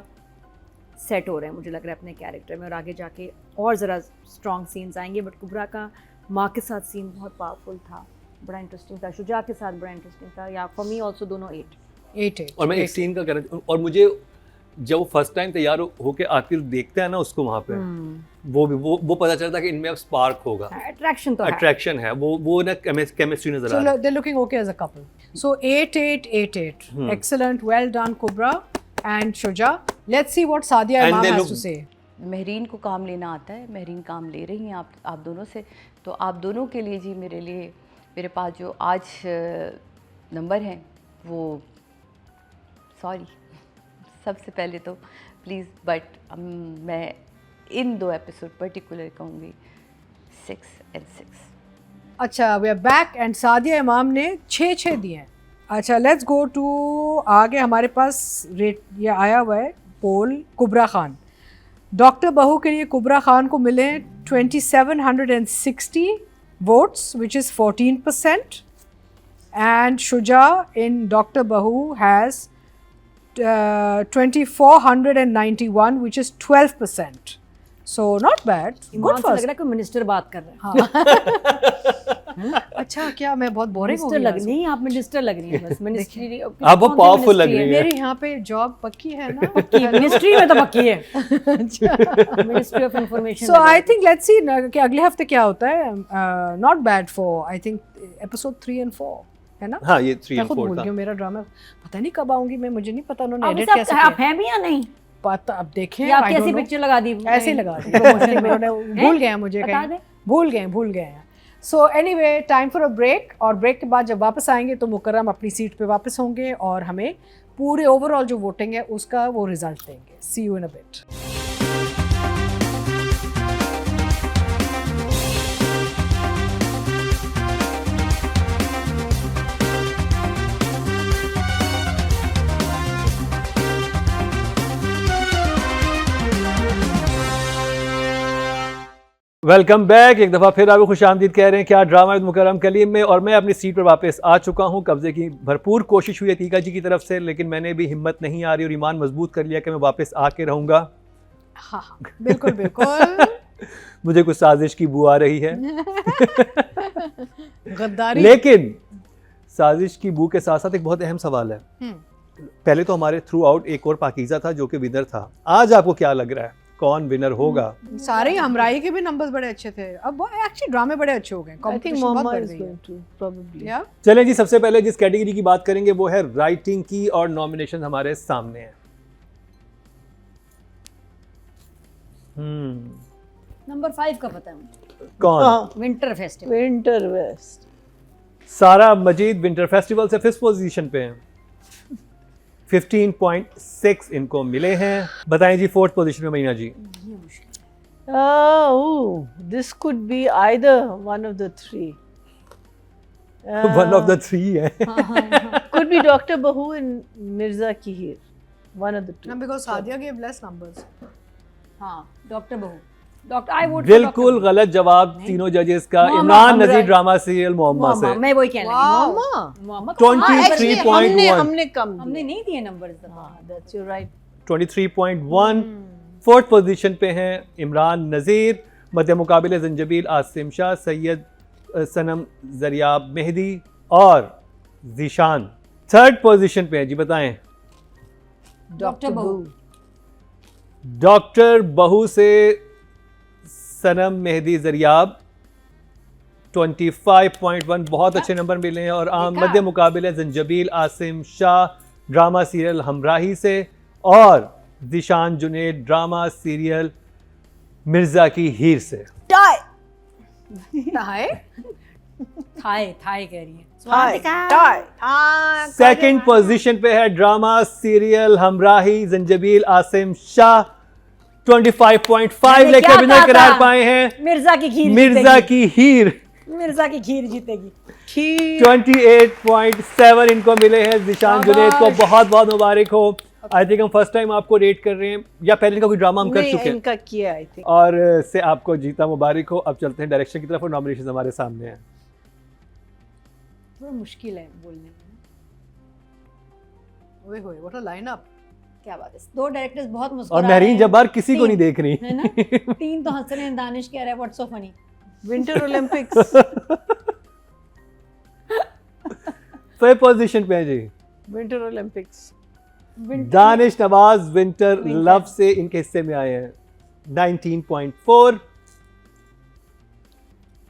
Speaker 3: सेट हो रहे हैं मुझे लग रहा है अपने कैरेक्टर में, और आगे जाके और ज़रा स्ट्रॉन्ग सीन्स आएंगे। बट कुबरा का माँ के साथ सीन बहुत पावरफुल था, बड़ा इंटरेस्टिंग था। शुजा के साथ बड़ा इंटरेस्टिंग था। या फॉर मी ऑल्सो दोनों 8.
Speaker 1: और मैं एक सीन का कह रहा हूँ, और मुझे जब वो फर्स्ट टाइम तैयार होके आती देखते हैं ना उसको वहाँ पे, वो पता चलता कि इनमें अब स्पार्क होगा,
Speaker 3: अट्रैक्शन तो है।
Speaker 1: अट्रैक्शन है, वो ना केमिस्ट्री नजर आ रहा
Speaker 2: So
Speaker 1: है.
Speaker 2: they're looking okay as a couple. So 8, 8, 8, 8. Excellent. Well done, Kubra and Shuja. Let's see what Sadia
Speaker 1: And
Speaker 2: Imam
Speaker 1: they
Speaker 2: has
Speaker 1: look-
Speaker 2: to say.
Speaker 5: Mehreen को काम लेना आता है, महरीन काम ले रही हैं आप दोनों से। तो आप दोनों के लिए जी मेरे पास जो आज नंबर हैं वो, सॉरी सबसे पहले तो प्लीज़, बट मैं इन 2 एपिसोड पर्टिकुलर कहूँगी 6 and 6.
Speaker 2: अच्छा, we are back and Sadia इमाम ने 6 दिए हैं। अच्छा, let's go to आगे हमारे पास रेट ये आया हुआ है पोल। कुबरा खान, डॉक्टर बहू के लिए कुबरा खान को मिले 2760 votes, which is 14%, and Shuja in Dr. Bahu has 2491, which is 12%. So not bad.
Speaker 3: Iman
Speaker 2: Good
Speaker 3: से
Speaker 2: for
Speaker 3: लग रहा है कोई मिनिस्टर बात कर रहे हैं।
Speaker 2: हाँ। अच्छा, क्या मैं बहुत बोरिंग हो
Speaker 3: मिनिस्टर
Speaker 2: गई
Speaker 3: लग
Speaker 2: आज?
Speaker 3: नहीं, आप मिनिस्टर लग रही हैं बस। मिनिस्ट्री
Speaker 1: आप बहुत powerful लग रही हैं।
Speaker 2: मेरी यहाँ पे जॉब पक्की है ना।
Speaker 3: मिनिस्ट्री में तो पक्की है।
Speaker 2: अच्छा।
Speaker 3: Ministry of information.
Speaker 2: So I think let's see कि अगले हफ्ते क्या होता है। Not bad for I think episode 3 and 4 है ना।
Speaker 1: हाँ, ये 3
Speaker 2: मैं
Speaker 1: and
Speaker 2: खुद
Speaker 1: 4
Speaker 2: भूल
Speaker 1: था।
Speaker 2: गई हूँ, मेरा ड्रामा पता नहीं कब आऊंगी मैं, मुझे नहीं पता उन्होंने
Speaker 3: अब
Speaker 2: एडिट
Speaker 3: सब
Speaker 2: कैसे
Speaker 3: आप
Speaker 2: किया।
Speaker 3: हैं भी या नहीं?
Speaker 2: पता अब देखें।
Speaker 3: या
Speaker 2: I
Speaker 3: आपकी
Speaker 2: don't
Speaker 3: ऐसी
Speaker 2: know।
Speaker 3: पिक्चर लगा दी?
Speaker 2: ऐसे ही लगा दी promotion में, उन्होंने भूल गए मुझे
Speaker 3: बता
Speaker 2: कहीं,
Speaker 3: दे।
Speaker 2: भूल गए हैं। So anyway, time for a break, और ब्रेक के बाद जब वापस आएंगे तो मुकर्रम अपनी सीट पे वापस होंगे और हमें पूरे ओवरऑल जो वोटिंग है उसका वो रिजल्ट देंगे। See you in a bit.
Speaker 1: Welcome back. एक दफ़ा फिर आपको खुश आमदीद कह रहे हैं क्या ड्रामा विद मुकर्रम कलीम में, और मैं अपनी सीट पर वापस आ चुका हूं। कब्जे की भरपूर कोशिश हुई है तीका जी की तरफ से, लेकिन मैंने भी हिम्मत नहीं आ रही और ईमान मजबूत कर लिया कि मैं वापस आके रहूँगा।
Speaker 2: हाँ हाँ, बिल्कुल बिल्कुल।
Speaker 1: मुझे कुछ साजिश की बू आ रही है।
Speaker 2: गद्दारी।
Speaker 1: लेकिन साजिश की बू के साथ साथ एक बहुत अहम सवाल है। पहले तो हमारे थ्रू आउट एक और पाकीज़ा था जो कि विनर था। आज आपको क्या लग रहा है कौन विनर होगा?
Speaker 2: सारे हमराही के भी नंबर्स बड़े अच्छे थे। अब वो एक्चुअली ड्रामे बड़े अच्छे हो गए।
Speaker 4: I think
Speaker 2: कंपटीशन बहुत
Speaker 4: Mohammed
Speaker 2: बढ़
Speaker 4: is
Speaker 2: गई
Speaker 4: going to probably.
Speaker 2: है।
Speaker 1: चलें जी, सबसे पहले जिस कैटेगरी की बात करेंगे वो है राइटिंग की, और नॉमिनेशन हमारे सामने है।
Speaker 3: नंबर 5 का पता है मुझे।
Speaker 1: कौन?
Speaker 4: हाँ,
Speaker 3: विंटर फेस्टिवल।
Speaker 4: Winter West.
Speaker 1: सारा मजीद विंटर फेस्टिवल से 5th पोजीशन पे हैं। 15.6 इनको मिले हैं। बताएं जी 4th पोजीशन पे महीना जी।
Speaker 4: Oh, this could be either one of the three.
Speaker 1: One of the 3 है।
Speaker 4: Could be Dr. Bahu and Mirza Kihir. One of the two.
Speaker 2: ना, because Sadia gave less numbers।
Speaker 3: हाँ, डॉक्टर बहू। डॉक्टर आई vote
Speaker 1: बिल्कुल गलत जवाब तीनों जजेस का।
Speaker 3: मोहम्मद
Speaker 1: इमरान
Speaker 3: हमराही।
Speaker 1: नजीर ड्रामा सीरियल मोहम्मा से।
Speaker 3: मैं वही कहने लगी।
Speaker 2: वाह।
Speaker 3: मोहम्मद
Speaker 1: 23.1।
Speaker 4: हमने कम
Speaker 3: हमने नहीं दिए नंबर्स।
Speaker 4: हाँ, that's you're right.
Speaker 1: 23.1। 4th position पे हैं इमरान नज़ीर, मध्य मुकाबले जंजबील आसिम शाह, सैयद सनम जरियाब मेहदी और जीशान। 3rd पोजीशन पे हैं जी। बताएं।
Speaker 3: डॉक्टर बहू।
Speaker 1: डॉक्टर बहू से सनम मेहदी जरियाब 25.1, बहुत अच्छे नंबर मिले हैं। और आम मध्य मुकाबले जंजबील आसिम शाह ड्रामा सीरियल हमराही से, और दिशान जुनेद ड्रामा सीरियल मिर्जा की हीर से।
Speaker 2: हाय।
Speaker 3: थाई कह रही है।
Speaker 1: सेकंड पोजीशन पे है ड्रामा सीरियल हमराही जंजबील आसिम शाह, 25.5
Speaker 3: मैंने
Speaker 1: लेकर
Speaker 3: क्या
Speaker 1: विनर
Speaker 3: कहा
Speaker 1: करार
Speaker 3: था?
Speaker 1: पाए हैं
Speaker 3: मिर्जा की खीर
Speaker 1: मिर्जा
Speaker 3: जीतेगी।
Speaker 1: की हीर।
Speaker 3: मिर्जा की खीर जीतेगी।
Speaker 1: 28.7 इनको मिले हैं। दिशान जुनेद को
Speaker 2: शाबाश।
Speaker 1: बहुत बहुत मुबारक हो। आई थिंक हम फर्स्ट टाइम आपको रेट कर रहे हैं, या पहले इनका कोई ड्रामा हम कर
Speaker 4: नहीं,
Speaker 1: चुके हैं,
Speaker 4: इनका किया I think.
Speaker 1: और से आपको जीता मुबारक हो। अब चलते हैं डायरेक्शन की तरफ, और नॉमिनेशन हमारे सामने हैं।
Speaker 3: थोड़ा मुश्किल है बोलने में।
Speaker 2: ओए होए, व्हाट अ लाइनअप।
Speaker 3: क्या बात है। 2 डायरेक्टर्स बहुत मुस्कुरा
Speaker 1: और
Speaker 3: रहे
Speaker 1: महरीन
Speaker 3: हैं।
Speaker 1: जब्बार किसी को नहीं
Speaker 3: 3
Speaker 1: देख रही।
Speaker 3: है ना। 3 तो हंस रहे हैं। दानिश कह रहा है what's so funny.
Speaker 4: Winter Olympics.
Speaker 1: 5th position पे है जी
Speaker 4: Winter Olympics.
Speaker 1: Danish Nawaz winter love से इनके हिस्से में आए हैं 19.4।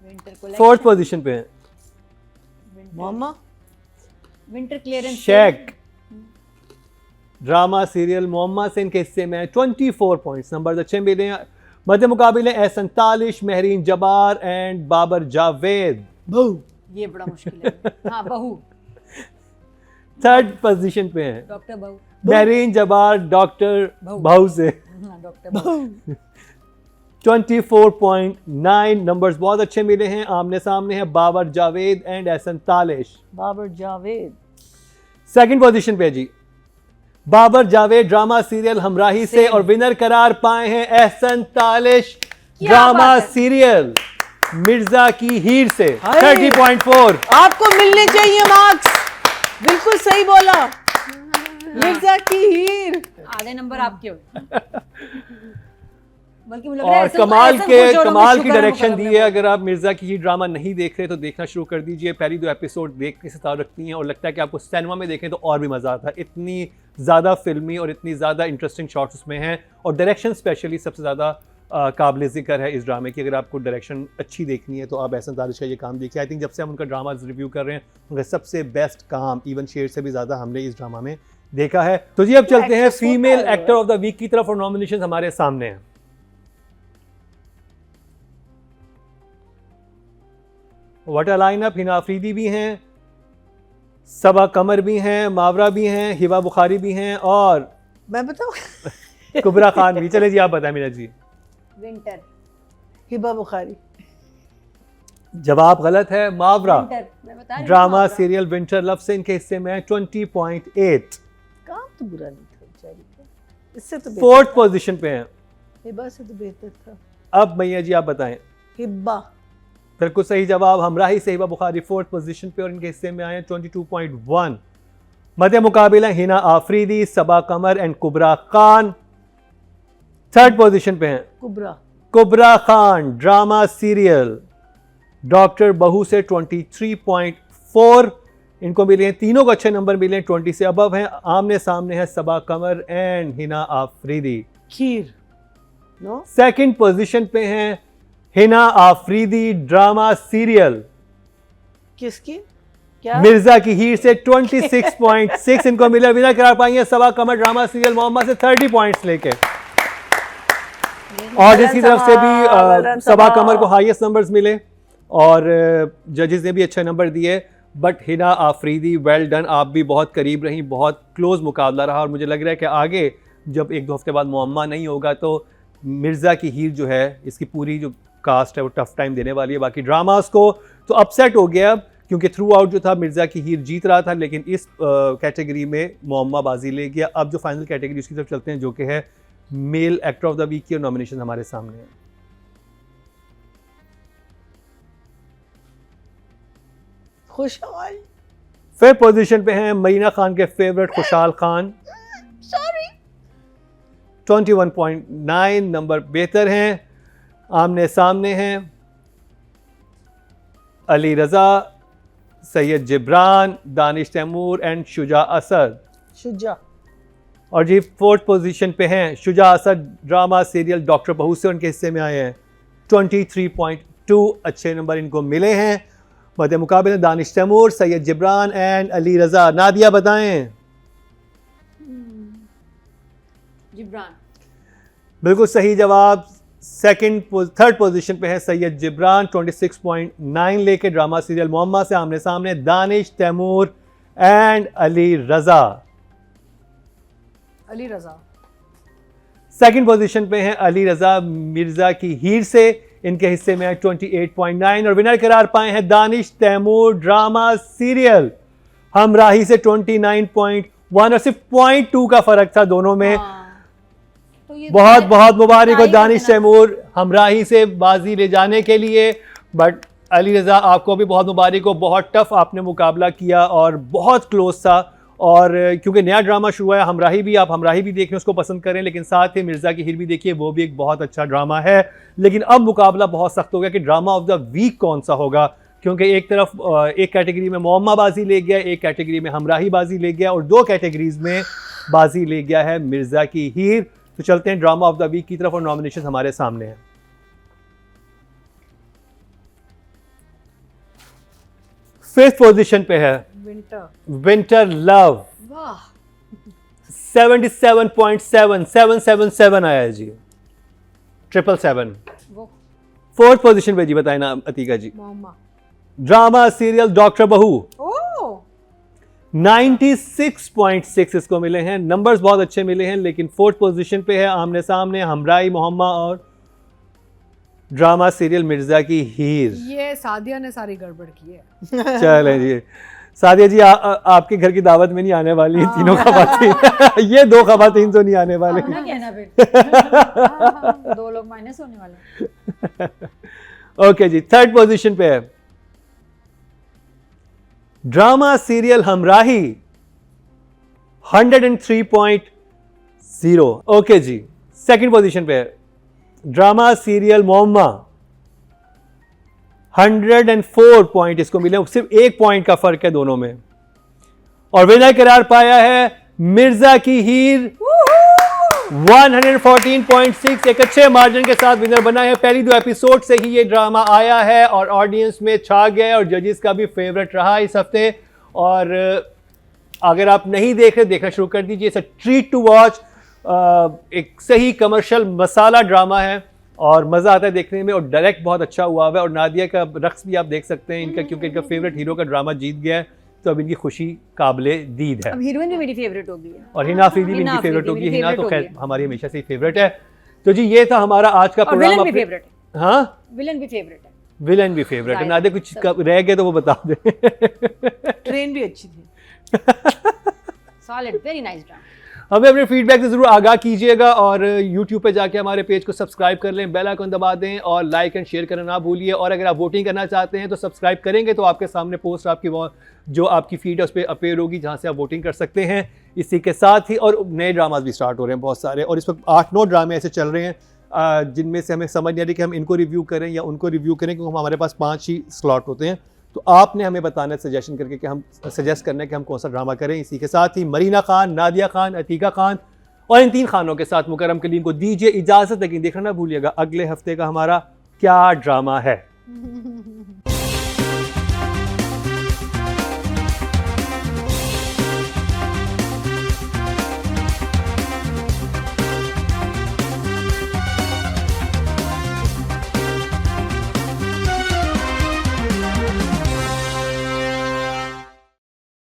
Speaker 3: विंटर
Speaker 1: 4th पोजीशन पे है
Speaker 4: Mama.
Speaker 3: Winter clearance.
Speaker 1: Sheikh drama serial मोहम्मा से इनके हिस्से में 24 पॉइंट्स। नंबर अच्छे मिले हैं। मध्य मुकाबले एहसन तालिश, महरीन जबार एंड बाबर जावेद।
Speaker 2: बहू।
Speaker 3: ये बड़ा मुश्किल है। हाँ, बहू।
Speaker 1: 3rd पोजीशन पे हैं
Speaker 3: डॉक्टर बहू।
Speaker 1: महरीन जबार डॉक्टर बहू से।
Speaker 3: हाँ, डॉक्टर बहू।
Speaker 1: 24.9 नंबर्स बहुत अच्छे मिले हैं। आमने सामने है Babar Javed and Ehsan Talish.
Speaker 4: Babar Javed.
Speaker 1: 2nd position पे है जी बाबर जावेद ड्रामा सीरियल हमराही से, और विनर करार पाए हैं एहसन तालिश ड्रामा सीरियल मिर्जा की हीर से 30.4।
Speaker 4: आपको मिलने चाहिए मार्क्स, बिल्कुल सही बोला। मिर्जा की हीर,
Speaker 3: आधे नंबर आपके हुए। बल्कि मुझे लग रहा है
Speaker 1: और
Speaker 3: ऐसा-
Speaker 1: कमाल
Speaker 3: ऐसा
Speaker 1: के
Speaker 3: कुछ और
Speaker 1: कमाल
Speaker 3: हमें
Speaker 1: की
Speaker 3: शुक्र
Speaker 1: डायरेक्शन
Speaker 3: करना
Speaker 1: दी है। अगर आप मिर्जा की हीर ड्रामा नहीं देख रहे तो देखना शुरू कर दीजिए। पहली 2 एपिसोड देखने से ताल्लुक रखती हैं और लगता है कि आपको सिनेमा में देखें तो और भी मज़ा आता है। इतनी ज़्यादा फिल्मी और इतनी ज़्यादा इंटरेस्टिंग शॉट्स उसमें हैं, और डायरेक्शन स्पेशली सबसे ज़्यादा काबिल ज़िक्र है इस ड्रामे की। अगर आपको डायरेक्शन अच्छी देखनी है तो आप एहसन तालिश का ये काम देखिए। आई थिंक जब से हम उनका ड्रामा रिव्यू कर रहे हैं उनका सबसे बेस्ट काम, इवन शेर से भी ज़्यादा हमने इस ड्रामा में देखा है। तो जी अब चलते हैं
Speaker 4: actress होता
Speaker 1: फीमेल
Speaker 4: है वो।
Speaker 1: एक्टर ऑफ द वीक की तरफ, और नॉमिनेशन हमारे सामने हैं। What a lineup. Hina Afridi भी हैं, सबा कमर भी हैं, मावरा भी हैं, हिबा बुखारी भी हैं, और
Speaker 4: मैं बताऊं?
Speaker 1: कुबरा खान भी। चले जी आप बताएं मीना जी।
Speaker 3: विंटर,
Speaker 4: हिबा बुखारी।
Speaker 1: जवाब गलत है। मावरा
Speaker 3: विंटर, मैं बता रही हूँ,
Speaker 1: ड्रामा
Speaker 3: मावरा।
Speaker 1: सीरियल विंटर लव से इनके हिस्से में 20.8,
Speaker 4: काम तो बुरा नहीं था बेचारी का, इससे तो
Speaker 1: फोर्थ पोजीशन पे हैं।
Speaker 4: हिबा से तो बेहतर था।
Speaker 1: अब मैया जी आप बताएं।
Speaker 4: हिब्बा,
Speaker 1: बिल्कुल सही जवाब। हमराही से हिबा बुखारी फोर्थ पोजीशन पे और इनके हिस्से में आए हैं 22.1। मध्य मुकाबला हिना आफरीदी, सबा Qamar and कुबरा Khan third position पे हैं।
Speaker 4: कुबरा,
Speaker 1: कुबरा खान ड्रामा सीरियल डॉक्टर बहू से 23.4 इनको मिले हैं। तीनों को अच्छे नंबर मिले हैं, 20 से अबव हैं। आमने सामने है सबा कमर एंड हिना आफरीदी।
Speaker 4: खीर, नो
Speaker 1: सेकंड पोजीशन पे हैं हिना आफरीदी ड्रामा सीरियल
Speaker 4: किसकी क्या?
Speaker 1: मिर्जा की हीर से 26.6 इनको मिला। विनर करार पाई है सबा कमर ड्रामा सीरियल मोहम्मद से 30 पॉइंट्स लेके। ऑडियंस की तरफ से भी सबा कमर को हाईएस्ट नंबर्स मिले और जजेस ने भी अच्छे नंबर दिए। But Hina Afridi well done, आप भी बहुत करीब रही, बहुत क्लोज मुकाबला रहा, और मुझे लग रहा है कि आगे जब 1-2 हफ्ते बाद मुअम्मा नहीं होगा तो मिर्ज़ा की हीर जो है इसकी पूरी जो कास्ट है वो टफ टाइम देने वाली है बाकी ड्रामास को। तो अपसेट हो गया क्योंकि थ्रू आउट जो था मिर्ज़ा की हीर जीत रहा था, लेकिन इस कैटेगरी में मुअम्मा बाजी ले गया। अब जो फाइनल कैटेगरी उसकी तरफ चलते हैं जो कि है male actor of the week की, और नॉमिनेशन हमारे सामने है।
Speaker 4: खुशहाल,
Speaker 1: फिफ्थ पोजीशन पे हैं मरीना खान के फेवरेट खुशहाल खान, 21.9 नंबर बेहतर हैं। आमने सामने हैं अली रजा, सैयद जिब्रान, दानिश तैमूर एंड शुजा असद।
Speaker 4: शुजा,
Speaker 1: और जी फोर्थ पोजीशन पे हैं Shuja Asad drama serial doctor बहू से, उनके हिस्से में आए हैं 23.2 अच्छे नंबर इनको मिले हैं। मध्य मुकाबले दानिश तैमूर, सैयद जिब्रान एंड अली रजा। नादिया बताएं।
Speaker 3: जिब्रान,
Speaker 1: बिल्कुल सही जवाब। थर्ड पोजीशन पे है सैयद जिब्रान 26.9 लेके ड्रामा सीरियल मुअम्मा से। आमने सामने Danish Taimoor and Ali Raza.
Speaker 2: Ali Raza.
Speaker 1: Second position पे हैं अली रजा मिर्जा की हीर से, इनके हिस्से में है 28.9, और विनर करार पाए हैं दानिश तैमूर ड्रामा सीरियल हमराही से 29.1, और सिर्फ 0.2 का फर्क था दोनों में।
Speaker 3: तो ये
Speaker 1: बहुत बहुत मुबारक हो
Speaker 3: तारीफ
Speaker 1: दानिश
Speaker 3: करना।
Speaker 1: तैमूर हमराही से बाजी ले जाने के लिए। बट अली रजा आपको भी बहुत मुबारक हो, बहुत टफ आपने मुकाबला किया और बहुत क्लोज था। और क्योंकि नया ड्रामा शुरू है हमराही भी, आप हमराही भी देखें उसको पसंद करें, लेकिन साथ ही मिर्ज़ा की हीर भी देखिए, वो भी एक बहुत अच्छा ड्रामा है। लेकिन अब मुकाबला बहुत सख्त हो गया कि ड्रामा ऑफ द वीक कौन सा होगा, क्योंकि एक तरफ एक कैटेगरी में मुअम्मा बाजी ले गया, एक कैटेगरी में हमराही बाजी ले गया, और 2 कैटेगरीज में बाजी ले गया है मिर्ज़ा की हीर। तो चलते हैं ड्रामा ऑफ द वीक की तरफ, और नॉमिनेशन हमारे सामने है। फिफ्थ पोजीशन पे है
Speaker 2: विंटर।
Speaker 1: विंटर लव,
Speaker 2: वाह,
Speaker 1: 77.7 777 आया है जी, 777।
Speaker 3: वो
Speaker 1: फोर्थ पोजीशन पे जी बताए ना अतीका जी,
Speaker 2: मोहम्मा।
Speaker 1: ड्रामा सीरियल डॉक्टर बहू
Speaker 2: ओह,
Speaker 1: 96.6 इसको मिले हैं। नंबर्स बहुत अच्छे मिले हैं, लेकिन फोर्थ पोजीशन पे है आमने सामने हमराई मोहम्मा और ड्रामा सीरियल मिर्जा की हीर।
Speaker 2: ये सादिया ने सारी गड़बड़ की है।
Speaker 1: चले जी, सादिया जी आपके घर की दावत में नहीं आने वाली तीनों खवातीन ये 2 खवातीन तो नहीं आने वाले।
Speaker 3: ना कहना फिर 2 लोग माइनस होने वाले।
Speaker 1: ओके जी, 3rd पोजीशन पे है ड्रामा सीरियल हमराही 103.0। ओके जी, 2nd पोजीशन पे है ड्रामा सीरियल मोहम्मा 104 पॉइंट इसको मिले, सिर्फ 1 पॉइंट का फर्क है दोनों में। और विनर करार पाया है मिर्जा की हीर 114.6, एक अच्छे मार्जिन के साथ विनर बना है। पहली 2 एपिसोड से ही ये ड्रामा आया है और ऑडियंस में छा गया है और जजेस का भी फेवरेट रहा इस हफ्ते। और अगर आप नहीं देख रहे, देखना शुरू कर दीजिए। It's a treat to watch. एक सही कमर्शियल मसाला ड्रामा है और मज़ा आता है देखने में और डायरेक्ट बहुत अच्छा हुआ है। और नादिया का रक्स भी आप देख सकते हैं इनका, क्योंकि इनका फेवरेट हीरो का ड्रामा जीत गया है तो अब इनकी खुशी काबिले दीद है।
Speaker 3: अब हीरोइन भी मेरी फेवरेट हो गई है
Speaker 1: और हिना अफरीदी भी इनकी फेवरेट होगी।
Speaker 3: मेरी
Speaker 1: हिना तो
Speaker 3: favorite
Speaker 1: खैर
Speaker 3: हो गई है।
Speaker 1: हमारी हमेशा से ही फेवरेट है। तो जी ये था हमारा आज का
Speaker 3: और
Speaker 1: प्रोग्राम।
Speaker 3: विलन भी फेवरेट है।
Speaker 1: हाँ,
Speaker 3: विलन भी फेवरेट है।
Speaker 1: विलन भी फेवरेट है।
Speaker 3: Right.
Speaker 1: नादिया कुछ रह गए तो वो बता दे।
Speaker 4: ट्रेन भी अच्छी थी।
Speaker 3: Solid, very nice drama.
Speaker 1: हमें अपने फीडबैक से ज़रूर आगाह कीजिएगा और YouTube पे जाके हमारे पेज को सब्सक्राइब कर लें, बेल आइकन दबा दें और लाइक एंड शेयर करना ना भूलिए। और अगर आप वोटिंग करना चाहते हैं तो सब्सक्राइब करेंगे तो आपके सामने पोस्ट जो आपकी फीड है उस पर अपेयर होगी जहाँ से आप वोटिंग कर सकते हैं। इसी के साथ ही और नए ड्रामाज भी स्टार्ट हो रहे हैं बहुत सारे और इस वक्त 8-9 ड्रामे ऐसे चल रहे हैं जिनमें से हमें समझ नहीं आ रही कि हम इनको रिव्यू करें या उनको रिव्यू करें, क्योंकि हमारे पास 5 ही स्लॉट होते हैं। तो आपने हमें बताना है सजेशन करके कि हम सजेस्ट करना है कि हम कौन सा ड्रामा करें। इसी के साथ ही मरीना खान, नादिया खान, अतीका खान और इन 3 खानों के साथ मुकर्रम कलीम को दीजिए इजाज़त, लेकिन देखना ना भूलिएगा अगले हफ्ते का हमारा क्या ड्रामा है।